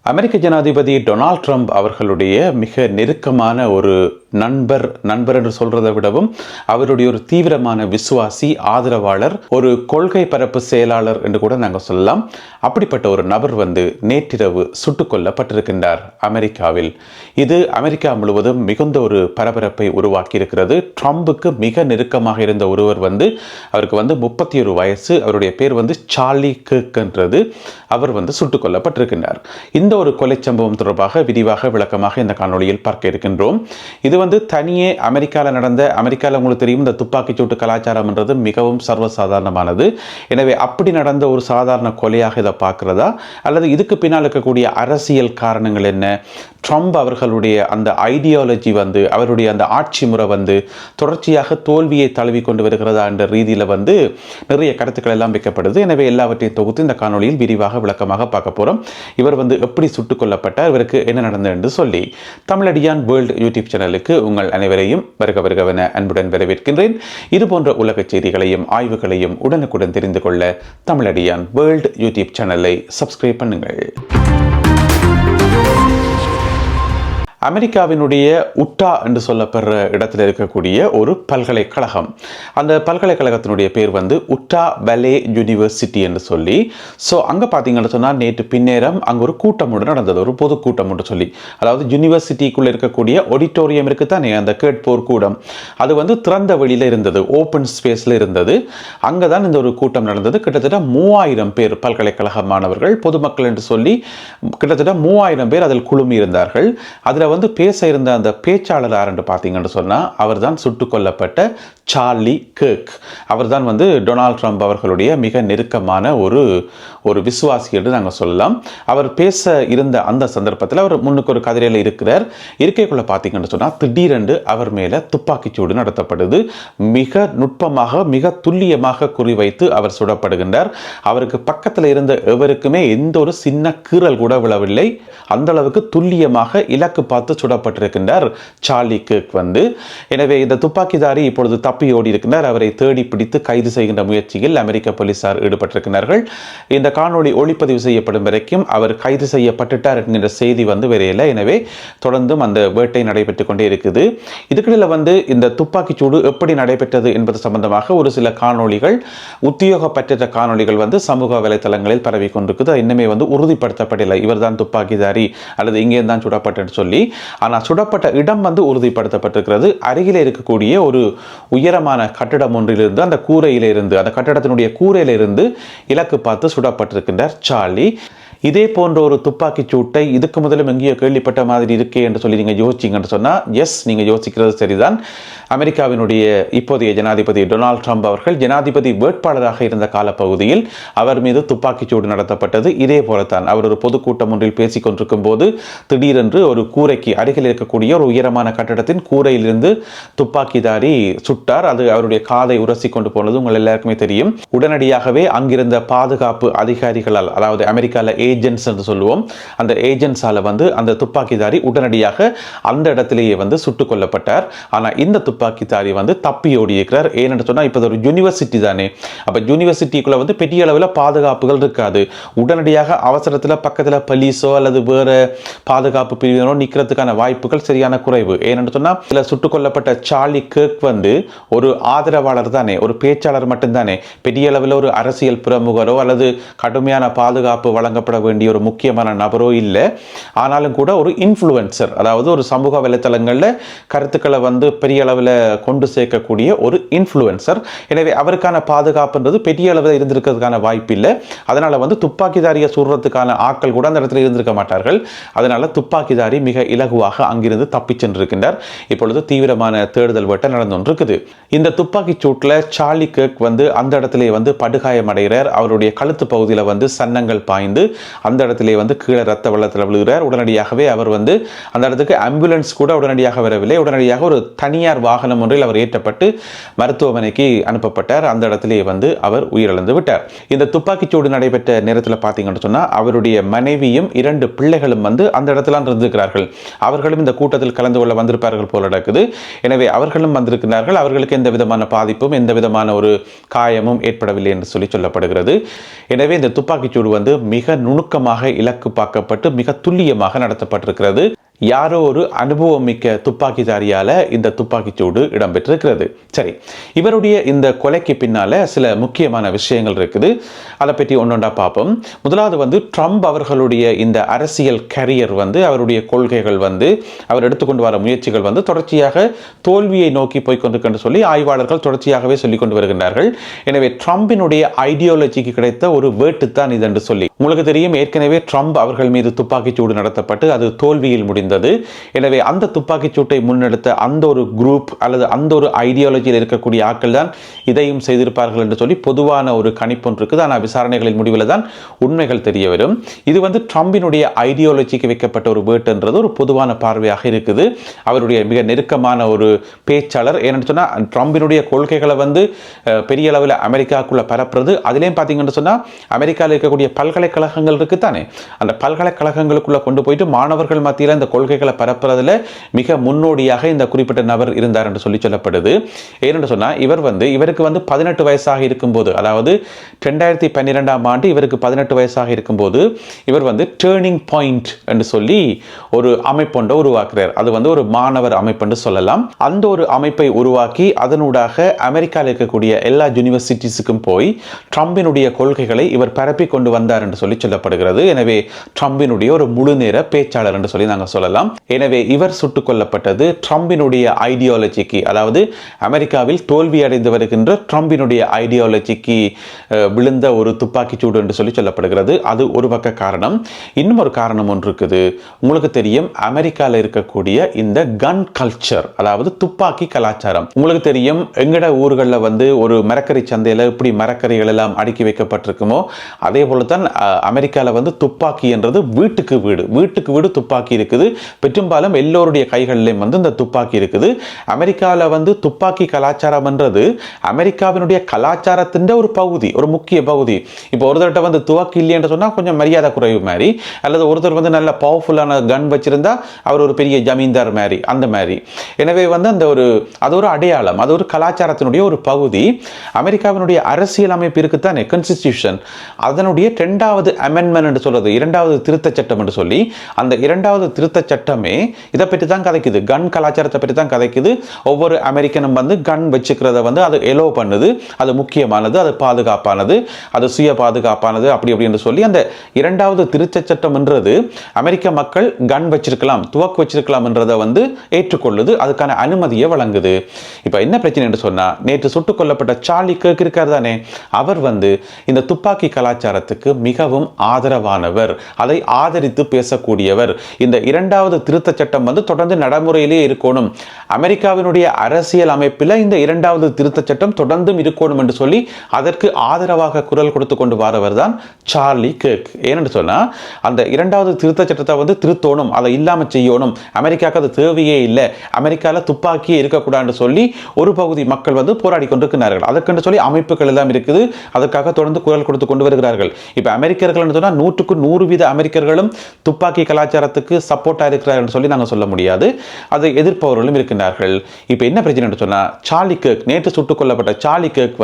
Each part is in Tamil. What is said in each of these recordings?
அமெரிக்க ஜனாதிபதி டொனால்ட் ட்ரம்ப் அவர்களுடைய மிக நெருக்கமான ஒரு நண்பர் என்று சொல்றதை விடவும் அவருடைய ஒரு தீவிரமான விசுவாசி, ஆதரவாளர், ஒரு கொள்கை பரப்பு செயலாளர் என்று கூட நாங்கள் சொல்லலாம். அப்படிப்பட்ட ஒரு நபர் நேற்றிரவு சுட்டுக் கொல்லப்பட்டிருக்கின்றார் அமெரிக்காவில். இது அமெரிக்கா முழுவதும் மிகுந்த ஒரு பரபரப்பை உருவாக்கி இருக்கிறது. ட்ரம்புக்கு மிக நெருக்கமாக இருந்த ஒருவர் அவருக்கு 31 வயசு. அவருடைய பேர் சார்லி கிர்க் என்றது. அவர் சுட்டுக் கொல்லப்பட்டிருக்கின்றார். இந்த ஒரு கொலை சம்பவம் தொடர்பாக விரிவாக விளக்கமாக இந்த காணொளியில் பார்க்க இருக்கின்றோம். இது தனியே அமெரிக்காவில் நடந்த, அமெரிக்காவில் உங்களுக்கு தெரியும் இந்த துப்பாக்கிச் சூட்டு கலாச்சாரம் என்றது மிகவும் சர்வசாதாரணமானது. எனவே அப்படி நடந்த ஒரு சாதாரண கொலையாக இதை பார்க்கிறதா, அல்லது இதுக்கு பின்னால் இருக்கக்கூடிய அரசியல் காரணங்கள் என்ன, ட்ரம்ப் அவர்களுடைய அந்த ஐடியாலஜி அவருடைய அந்த ஆட்சி முறை தொடர்ச்சியாக தோல்வியை தழுவி கொண்டு வருகிறதா என்ற ரீதியில் நிறைய கருத்துக்கள் எல்லாம் வைக்கப்படுது. எனவே எல்லாவற்றையும் தொகுத்து இந்த காணொளியில் விரிவாக விளக்கமாக பார்க்க போறோம். இவர் எப்படி சுட்டுக் கொல்லப்பட்டார், இவருக்கு என்ன நடந்தது என்று சொல்லி தமிழடியான் வேர்ல்டு யூடியூப் சேனலுக்கு உங்கள் அனைவரையும் வருகவென அன்புடன் வரவேற்கின்றேன். இது போன்ற உலக செய்திகளையும் ஆய்வுகளையும் உடனுக்குடன் தெரிந்து கொள்ள தமிழடியான் வேர்ல்டு யூடியூப் சேனலை சப்ஸ்கிரைப் பண்ணுங்கள். அமெரிக்காவினுடைய உட்டா என்று சொல்லப்படுற இடத்தில் இருக்கக்கூடிய ஒரு பல்கலைக்கழகம். அந்த பல்கலைக்கழகத்தினுடைய பேர் உட்டா வேலே யூனிவர்சிட்டி என்று சொல்லி. ஸோ அங்கே பார்த்தீங்கன்னு சொன்னால் நேற்று பின்னேரம் அங்கே ஒரு கூட்டம் ஒன்று நடந்தது, ஒரு பொதுக்கூட்டம் ஒன்று சொல்லி. அதாவது யூனிவர்சிட்டிக்குள்ளே இருக்கக்கூடிய ஆடிட்டோரியம் இருக்குது தானே, அந்த கேட்போர் கூடம், அது திறந்த வெளியில் இருந்தது, ஓப்பன் ஸ்பேஸில் இருந்தது. அங்கே தான் இந்த ஒரு கூட்டம் நடந்தது. கிட்டத்தட்ட 3000 பேர் பல்கலைக்கழக மாணவர்கள், பொதுமக்கள் என்று சொல்லி கிட்டத்தட்ட 3000 பேர் அதில் குழுமி இருந்தார்கள். அதில் பேச இருந்த அந்த பேச்சாளர் யார் என்று பார்த்தீங்கன்னு சொன்னால் அவர் தான் சுட்டுக் கொல்லப்பட்ட சார்லி கிர்க். அவர் தான் டொனால்ட் ட்ரம்ப் அவர்களுடைய மிக நெருக்கமான ஒரு விசுவாசி என்று நாங்கள் சொல்லலாம். அவர் பேச இருந்த அந்த சந்தர்ப்பத்தில் அவர் முன்னுக்கு ஒரு கதிரையில் இருக்கிறார். இருக்கைக்குள்ள பார்த்தீங்கன்னு சொன்னால் திடீரென்று அவர் மேலே துப்பாக்கிச்சூடு நடத்தப்படுது. மிக நுட்பமாக, மிக துல்லியமாக குறிவைத்து அவர் சுடப்படுகின்றார். அவருக்கு பக்கத்தில் இருந்த எவருக்குமே எந்த ஒரு சின்ன கீறல் கூட விழவில்லை. அந்த அளவுக்கு துல்லியமாக இலக்கு பார்த்து சுடப்பட்டிருக்கின்றார் சார்லி கிர்க். எனவே இந்த துப்பாக்கிதாரி இப்பொழுது தப்பி ஓடி இருக்கின்றார். அவரை தேடி பிடித்து கைது செய்கின்ற முயற்சியில் அமெரிக்க போலீசார் ஈடுபட்டிருக்கிறார்கள். இந்த காணொளி ஒளிப்பதிவு செய்யப்படும் வரைக்கும் அவர் கைது செய்யப்பட்டுட்டார் என்கிற செய்தி வரையில. எனவே தொடர்ந்தும் அந்த வேட்டை நடைபெற்றுக் கொண்டே இருக்குது. இதுக்கிடையில் இந்த துப்பாக்கிச்சூடு எப்படி நடைபெற்றது என்பது சம்பந்தமாக ஒரு சில காணொளிகள், உத்தியோகப்பற்ற காணொளிகள் சமூக வலைதளங்களில் பரவி கொண்டிருக்குது. இன்னுமே உறுதிப்படுத்தப்படவில்லை இவர் தான் துப்பாக்கிதாரி அல்லது இங்கே தான் சுடப்பட்டு சொல்லி. ஆனால் சுடப்பட்ட இடம் உறுதிப்படுத்தப்பட்டிருக்கிறது. அருகிலே இருக்கக்கூடிய ஒரு உயரமான கட்டிடம் ஒன்றிலிருந்து, அந்த கூரையிலிருந்து, அந்த கட்டடத்தினுடைய கூரையிலிருந்து இலக்கு பார்த்து சுடப்பட்டிருக்கின்றார் சார்லி. இதே போன்ற ஒரு துப்பாக்கி சூட்டை இதுக்கு முதலும் எங்கேயோ கேள்விப்பட்ட மாதிரி இருக்கே என்று சொல்லி நீங்கள் யோசிச்சிங்கன்னு சொன்னால், எஸ், நீங்கள் யோசிக்கிறது சரிதான். அமெரிக்காவினுடைய இப்போதைய ஜனாதிபதி டொனால்ட் ட்ரம்ப் அவர்கள் ஜனாதிபதி வேட்பாளராக இருந்த காலப்பகுதியில் அவர் மீது துப்பாக்கிச்சூடு நடத்தப்பட்டது. இதே போலத்தான் அவர் ஒரு பொதுக்கூட்டம் ஒன்றில் பேசிக் கொண்டிருக்கும் போது திடீரென்று ஒரு கூரைக்கு அருகில் இருக்கக்கூடிய ஒரு உயரமான கட்டடத்தின் கூரையிலிருந்து துப்பாக்கிதாரி சுட்டார். அது அவருடைய காதை உரசி கொண்டு போனது உங்கள் எல்லாருக்குமே தெரியும். உடனடியாகவே அங்கிருந்த பாதுகாப்பு அதிகாரிகளால், அதாவது அமெரிக்காவில் ஏஜென்ட்ஸ் என்று சொல்லுவோம், அந்த ஏஜென்ட்ஸால அந்த துப்பாக்கிதாரி உடனடியாக அந்த இடத்திலேயே சுட்டுக் கொல்லப்பட்டார். ஆனால் இந்த துப்பாக்கிதாரி தப்பி ஓடி இருக்கிறார். ஏனென்று சொன்னால் இப்போ ஒரு யூனிவர்சிட்டி தானே, அப்போ யூனிவர்சிட்டிக்குள்ள பெரிய அளவில் பாதுகாப்புகள் இருக்காது. உடனடியாக அவசரத்தில் பக்கத்தில் போலீஸோ அல்லது வேறு பாதுகாப்பு பிரிவினரோ நிற்கிறதுக்கான வாய்ப்புகள் சரியான குறைவு. ஏனென்று சொன்னால் இதில் சுட்டுக் கொல்லப்பட்ட சார்லி கிர்க் ஒரு ஆதரவாளர் தானே, ஒரு பேச்சாளர் மட்டும்தானே, பெரிய அளவில் ஒரு அரசியல் பிரமுகரோ அல்லது கடுமையான பாதுகாப்பு வழங்கப்பட வேண்டிய ஒரு முக்கியமான நபரோ இல்லை. ஆனாலும் கூட ஒரு இன்ஃப்ளூயன்சர், அதாவது ஒரு சமூக வலைத்தளங்களில் கருத்துக்களை பெரிய அளவில் கொண்டு சேர்க்கக்கூடிய ஒரு இன்ஃப்ளூயன்சர். எனவே அவருக்கான பாதுகாப்புன்றது பெரிய அளவில் இருந்திருக்கிறதுக்கான வாய்ப்பு இல்லை. அதனால துப்பாக்கிதாரியை சுடுறதுக்கான ஆட்கள் கூட அந்த இடத்துல இருந்திருக்க மாட்டார்கள். அதனால துப்பாக்கிதாரி மிக இலகுவாக அங்கிருந்து தப்பிச் சென்றிருக்கின்றார். இப்பொழுது தீவிரமான தேடுதல் வேட்டை நடந்து கொண்டிருக்குது. இந்த துப்பாக்கி சூட்டில் சார்லி கிர்க் அந்த இடத்திலே படுகாயம் அடைகிறார். அவருடைய கழுத்து பகுதியில் சன்னங்கள் பாய்ந்து அந்த இடத்திலே கீழே ரத்த வெள்ளத்தில் விழுகிறார். உடனடியாகவே அவர் அந்த இடத்துக்கு ஆம்புலன்ஸ் கூட உடனடியாக வரவில்லை. உடனடியாக ஒரு தனியார் வாகனம் ஒன்றில் அவர் ஏற்றப்பட்டு மருத்துவமனைக்கு அனுப்பப்பட்டார். அந்த இடத்திலே அவர் உயிரிழந்து விட்டார். இந்த துப்பாக்கிச்சூடு நடைபெற்ற நேரத்தில் பார்த்தீங்கன்னு சொன்னால் அவருடைய மனைவியும் 2 பிள்ளைகளும் அந்த இடத்துல இருந்திருக்கிறார்கள். அவர்களும் இந்த கூட்டத்தில் கலந்து கொள்ள வந்திருப்பார்கள் போல நடக்குது. எனவே அவர்களும் வந்திருக்கிறார்கள். அவர்களுக்கு எந்த விதமான பாதிப்பும் எந்த விதமான ஒரு காயமும் ஏற்படவில்லை என்று சொல்லப்படுகிறது. எனவே இந்த துப்பாக்கிச்சூடு மிக நுணுக்கமாக இலக்கு பார்க்கப்பட்டு மிக துல்லியமாக நடத்தப்பட்டிருக்கிறது. யாரோ ஒரு அனுபவம் மிக்க துப்பாக்கிதாரியால இந்த துப்பாக்கிச்சூடு இடம்பெற்றிருக்கிறது. சரி, இவருடைய இந்த கொலைக்கு பின்னால சில முக்கியமான விஷயங்கள் இருக்குது. அதை பற்றி ஒன்றொன்றா பார்ப்போம். முதலாவது ட்ரம்ப் அவர்களுடைய இந்த அரசியல் கரியர் அவருடைய கொள்கைகள் அவர் எடுத்துக்கொண்டு வர முயற்சிகள் தொடர்ச்சியாக தோல்வியை நோக்கி போய்கொண்டிருக்கின்ற சொல்லி ஆய்வாளர்கள் தொடர்ச்சியாகவே சொல்லிக் கொண்டு வருகின்றார்கள். எனவே ட்ரம்பினுடைய ஐடியாலஜிக்கு கிடைத்த ஒரு வேட்டு தான் இது என்று சொல்லி உங்களுக்கு தெரியும். ஏற்கனவே ட்ரம்ப் அவர்கள் மீது துப்பாக்கிச்சூடு நடத்தப்பட்டு அது தோல்வியில் முடிந்தது. எனவே அந்த துப்பாக்கிச் சூட்டை முன்னெடுத்த அந்த ஒரு குரூப் அல்லது அந்த ஒரு ஐடியாலஜியில் இருக்கக்கூடிய ஆட்கள் தான் இதையும் செய்திருப்பார்கள் என்று சொல்லி பொதுவான ஒரு கணிப்பு ஒன்று இருக்குது. ஆனால் விசாரணைகளின் முடிவில் தான் உண்மைகள் தெரிய வரும். இது ட்ரம்பினுடைய ஐடியாலஜிக்கு வைக்கப்பட்ட ஒரு வேட் என்றது ஒரு பொதுவான பார்வையாக இருக்குது. அவருடைய மிக நெருக்கமான ஒரு பேச்சாளர். ஏன்னு சொன்னால் ட்ரம்பினுடைய கொள்கைகளை பெரிய அளவில் அமெரிக்காவுக்குள்ள பரப்புறது. அதிலேயும் பார்த்தீங்கன்னு சொன்னால் அமெரிக்காவில் இருக்கக்கூடிய பல்கலைக்கழகங்கள் இருக்குத்தானே, அந்த பல்கலைக்கழகங்களுக்குள்ள கொண்டு போயிட்டு மாணவர்கள் மத்தியில் இந்த கொள்கைகளை பரப்புறதுல மிக முன்னோடியாக இந்த குறிப்பிட்ட நபர் இருந்தார் என்று சொல்லி சொல்லப்படுது. ஏனென்று சொன்னால் இவருக்கு 18 வயசாக இருக்கும்போது, அதாவது 2012ஆம் ஆண்டு இவருக்கு 18 வயசாக இருக்கும்போது இவர் டேர்னிங் பாயிண்ட் என்று சொல்லி ஒரு அமைப்பொன்றை உருவாக்குறார். அது ஒரு மாணவர் அமைப்பு என்று சொல்லலாம். அந்த ஒரு அமைப்பை உருவாக்கி அதனூடாக அமெரிக்காவில் இருக்கக்கூடிய எல்லா யூனிவர்சிட்டிஸுக்கும் போய் ட்ரம்பினுடைய கொள்கைகளை இவர் பரப்பி கொண்டு வந்தார் என்று சொல்லி சொல்லப்படுகிறது. எனவே ட்ரம்பினுடைய ஒரு முழு நேர பேச்சாளர் என்று சொல்லி நாங்கள் சொல்லலாம். எனவே இவர் சுட்டுக் கொல்லப்பட்டது ட்ரம்பினுடைய ஐடியாலஜிக்கு, அதாவது அமெரிக்காவில் தோல்வி அடைந்து வருகின்ற ட்ரம்பினுடைய ஐடியாலஜிக்கு விழுந்த ஒரு துப்பாக்கி சூடு என்று சொல்லி சொல்லப்படுகிறது. அது ஒரு பக்க காரணம். இன்னும் ஒரு காரணம் ஒன்று இருக்குது. உங்களுக்கு தெரியும், அமெரிக்காவில் இருக்கக்கூடிய இந்த கன் கல்ச்சர், அதாவது துப்பாக்கி கலாச்சாரம். உங்களுக்கு தெரியும், எங்கட ஊர்களில் ஒரு மரக்கறி சந்தையில் இப்படி மரக்கறிகள் எல்லாம் அடுக்கி வைக்கப்பட்டிருக்குமோ அதே போல தான் அமெரிக்காவில் துப்பாக்கி என்றது வீட்டுக்கு வீடு துப்பாக்கி இருக்குது. பெரும்பாலும் எல்லோருடைய கைகளிலும் இந்த துப்பாக்கி இருக்குது. அமெரிக்காவில் துப்பாக்கி கலாச்சாரம் என்றது அமெரிக்காவினுடைய கலாச்சாரத்தின் ஒரு பகுதி, ஒரு முக்கிய பகுதி. இப்போ ஒருத்தர்கிட்ட துப்பாக்கி இல்லைன்னு சொன்னா கொஞ்சம் மரியாதை குறைவு மாதிரி, அல்லது ஒருத்தர் நல்ல பவர்ஃபுல்லான கன் வச்சிருந்தா அவர் ஒரு பெரிய ஜமீன்தார் மாதிரி, அந்த மாதிரி. எனவே அந்த அது ஒரு அடையாளம், அது ஒரு கலாச்சாரத்தினுடைய ஒரு பகுதி. அமெரிக்காவினுடைய அரசியல் அமைப்பு இருக்குத்தானே, கான்ஸ்டிடியூஷன், அதனுடைய 2வது அமெண்ட்மென்ட் என்று சொல்றது, 2வது திருத்த சட்டம் என்று சொல்லி, அந்த 2வது திருத்த சட்டமே இதை பற்றி தான் கதைக்குது. கன் கலாச்சாரத்தை பற்றி தான் கதைக்குது. ஒவ்வொரு அமெரிக்கனும் கன் வச்சுக்கிறத அது எலோ பண்ணுது. அது முக்கியமானது, அது பாதுகாப்பானது, அது சுய பாதுகாப்பானது, அப்படி அப்படின்னு சொல்லி அந்த 2வது திருத்த சட்டம் என்றது அமெரிக்க மக்கள் கன் வச்சிருக்கலாம், துவக்கு வச்சிருக்கலாம் என்றதை ஏற்றுக்கொள்ளுது, அதுக்கான அனுமதியை வழங்குது. இப்போ என்ன பிரச்சனை என்று சொன்னா, நேற்று சுட்டுக் கொல்லப்பட்ட சார்லி கர்க் இருக்கார் தானே, அவர் இந்த துப்பாக்கி கலாச்சாரத்துக்கு மிகவும் ஆதரவானவர், அதை ஆதரித்து பேசக்கூடியவர். இந்த 2வது திருத்த சட்டம் தொடர்ந்து நடைமுறையிலே இருக்கணும், அமெரிக்காவினுடைய அரசியல் அமைப்பில் இந்த 2வது திருத்த சட்டம் தொடர்ந்தும் இருக்கணும் என்று சொல்லி அதற்கு ஆதரவாக குரல் கொடுத்து கொண்டு வரவர் தான் சார்லி கர்க். ஏன்னு சொன்னா, அந்த 2வது திருத்த சட்டத்தை திருத்தணும், அதை இல்லாம செய்யணும், அமெரிக்காவுக்கு அது தேவையே இல்லை, அமெரிக்காவில் துப்பாக்கியே இருக்கக்கூடாதுன்னு சொல்லி ஒரு பகுதி மக்கள் போராடி கொண்டிருக்கிறார்கள். அதற்கென்று சொல்லி அமைப்புகள் எல்லாம் இருக்குது, அதற்காக தொடர்ந்து குரல் கொடுத்து கொண்டு வருகிறார்கள். இப்ப அமெரிக்கர்கள் சொன்னா 100க்கு 100% அமெரிக்கர்களும் துப்பாக்கி கலாச்சாரத்துக்கு சப்போர்ட்டா இருக்கிறார்கள் சொல்லி நாங்கள் சொல்ல முடியாது, அதை எதிர்ப்பவர்களும் இருக்கிறார்கள். இப்போ என்ன பிரச்சனை சொன்னா, சார்லி கர்க், நேற்று சுட்டுக் கொல்லப்பட்ட சார்லி கர்க்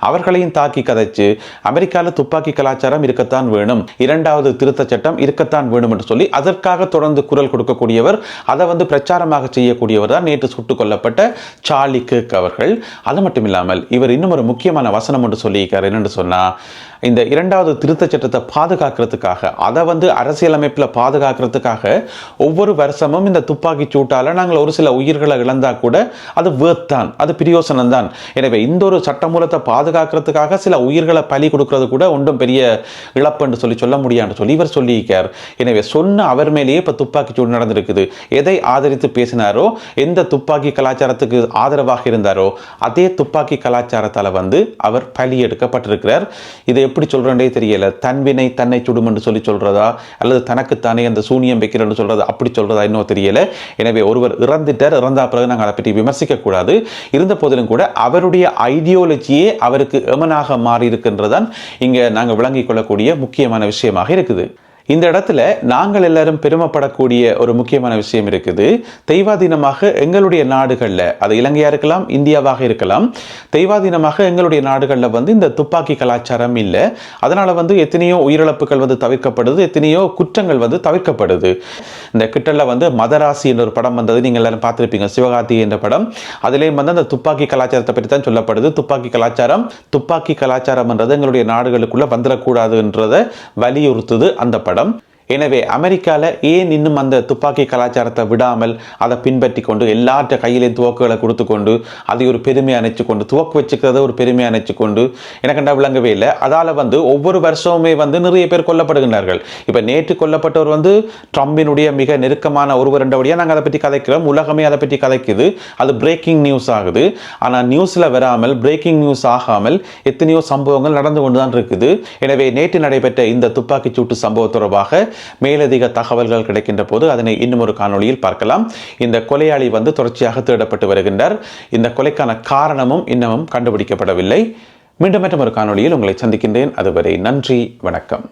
அவர்களையும் தாக்கி கதைச்சு அமெரிக்காவில் துப்பாக்கி கலாச்சாரம் இருக்கத்தான் வேணும், 2வது திருத்த சட்டம் இருக்கத்தான் வேணும் என்று சொல்லி அதற்காக தொடர்ந்து குரல் கொடுக்கக்கூடியவர், அதை பிரச்சாரமாக செய்யக்கூடியவர் தான் நேற்று சுட்டுக் கொல்லப்பட்ட சார்லி கர்க் அவர்கள். அது மட்டும் இல்லாமல் இவர் இன்னும் ஒரு முக்கியமான வசனம் ஒன்று சொல்லியிருக்கார். என்னென்று சொன்னா, இந்த 2வது திருத்த சட்டத்தை பாதுகாக்கிறதுக்காக, அதை அரசியலமைப்பில் பாதுகாக்கிறதுக்காக ஒவ்வொரு வருஷமும் இந்த துப்பாக்கி சூட்டால நாங்கள் ஒரு சில உயிர்களை இழந்தா கூட அது வேர்த்தான், அது பிரியோசனம் தான். எனவே இந்த ஒரு சட்டமூலத்தை பாதுகாக்கிறதுக்காக சில உயிர்களை பலி கொடுக்கிறது கூட ஒன்றும் பெரிய இழப்பு என்று சொல்ல முடியாது சொல்லி இவர் சொல்லியிருக்கார். எனவே சொன்ன அவர் மேலேயே இப்போ துப்பாக்கி சூடு நடந்திருக்குது. எதை ஆதரித்து பேசினாரோ, எந்த துப்பாக்கி கலாச்சாரத்துக்கு ஆதரவாக இருந்தாரோ அதே துப்பாக்கி கலாச்சாரத்தால் அவர் பலி எடுக்கப்பட்டிருக்கிறார். இதை எப்படி சொல்றேன்னே தெரியல. தன்வினை தன்னை சுடும் என்று சொல்லி சொல்றதா, அல்லது தனக்குத்தானே அந்த சூனியம் வைக்கிறன்னு சொல்றதா, அப்படி சொல்றதா இன்னும் தெரியல. எனவே ஒருவர் இறந்துட்டார், இறந்த பிறகு நாங்கள் அதை பற்றி விமர்சிக்க கூடாது. இருந்த போதிலும் கூட அவருடைய ஐடியாலஜியே அவருக்கு எமனாக மாறி இருக்கின்றதான் இங்க நாங்கள் விளங்கிக் கொள்ளக்கூடிய முக்கியமான விஷயமாக இருக்குது. இந்த இடத்துல நாங்கள் எல்லாரும் பெருமைப்படக்கூடிய ஒரு முக்கியமான விஷயம் இருக்குது. தெய்வாதீனமாக எங்களுடைய நாடுகளில், அது இலங்கையாக இருக்கலாம், இந்தியாவாக இருக்கலாம், தெய்வாதீனமாக எங்களுடைய நாடுகளில் வந்து இந்த துப்பாக்கி கலாச்சாரம் இல்லை. அதனால் வந்து எத்தனையோ உயிரிழப்புகள் வந்து தவிர்க்கப்படுது, எத்தனையோ குற்றங்கள் வந்து தவிர்க்கப்படுது. இந்த கிட்டல வந்து மதராசி என்ற ஒரு படம் வந்தது, நீங்கள் எல்லாரும் பார்த்துருப்பீங்க, சிவகார்த்தி என்ற படம். அதிலேயும் வந்து அந்த துப்பாக்கி கலாச்சாரத்தை பற்றி தான் சொல்லப்படுது. துப்பாக்கி கலாச்சாரம்ன்றது எங்களுடைய நாடுகளுக்குள்ள வந்துடக்கூடாதுன்றதை வலியுறுத்துது அந்த படம். எனவே அமெரிக்காவில் ஏன் இன்னும் அந்த துப்பாக்கி கலாச்சாரத்தை விடாமல் அதை பின்பற்றி கொண்டு எல்லாற்ற கையிலையும் துவக்குகளை கொடுத்து கொண்டு அதை ஒரு பெருமையை அணைச்சு கொண்டு துவக்கு வச்சுக்கிறத ஒரு பெருமையை அணைச்சு கொண்டு எனக்கு விளங்கவே இல்லை. அதால் வந்து ஒவ்வொரு வருஷமுமே வந்து நிறைய பேர் கொல்லப்படுகின்றார்கள். இப்போ நேற்று கொல்லப்பட்டவர் வந்து ட்ரம்பினுடைய மிக நெருக்கமான ஒருவர் ரெண்டபடியாக நாங்கள் அதை பற்றி கதைக்கிறோம், உலகமே அதை பற்றி கதைக்குது, அது பிரேக்கிங் நியூஸ் ஆகுது. ஆனால் நியூஸில் வராமல், பிரேக்கிங் நியூஸ் ஆகாமல் எத்தனையோ சம்பவங்கள் நடந்து கொண்டு தான் இருக்குது. எனவே நேற்று நடைபெற்ற இந்த துப்பாக்கிச் சூட்டு சம்பவம் தொடர்பாக மேலதிக தகவல்கள் கிடைக்கின்ற போது அதனை இன்னும் ஒரு காணொளியில் பார்க்கலாம். இந்த கொலையாளி வந்து தொடர்ச்சியாக தேடப்பட்டு வருகின்றார். இந்த கொலைக்கான காரணமும் இன்னமும் கண்டுபிடிக்கப்படவில்லை. மீண்டும் மற்றும் ஒரு காணொளியில் உங்களை சந்திக்கின்றேன். அதுவரை நன்றி, வணக்கம்.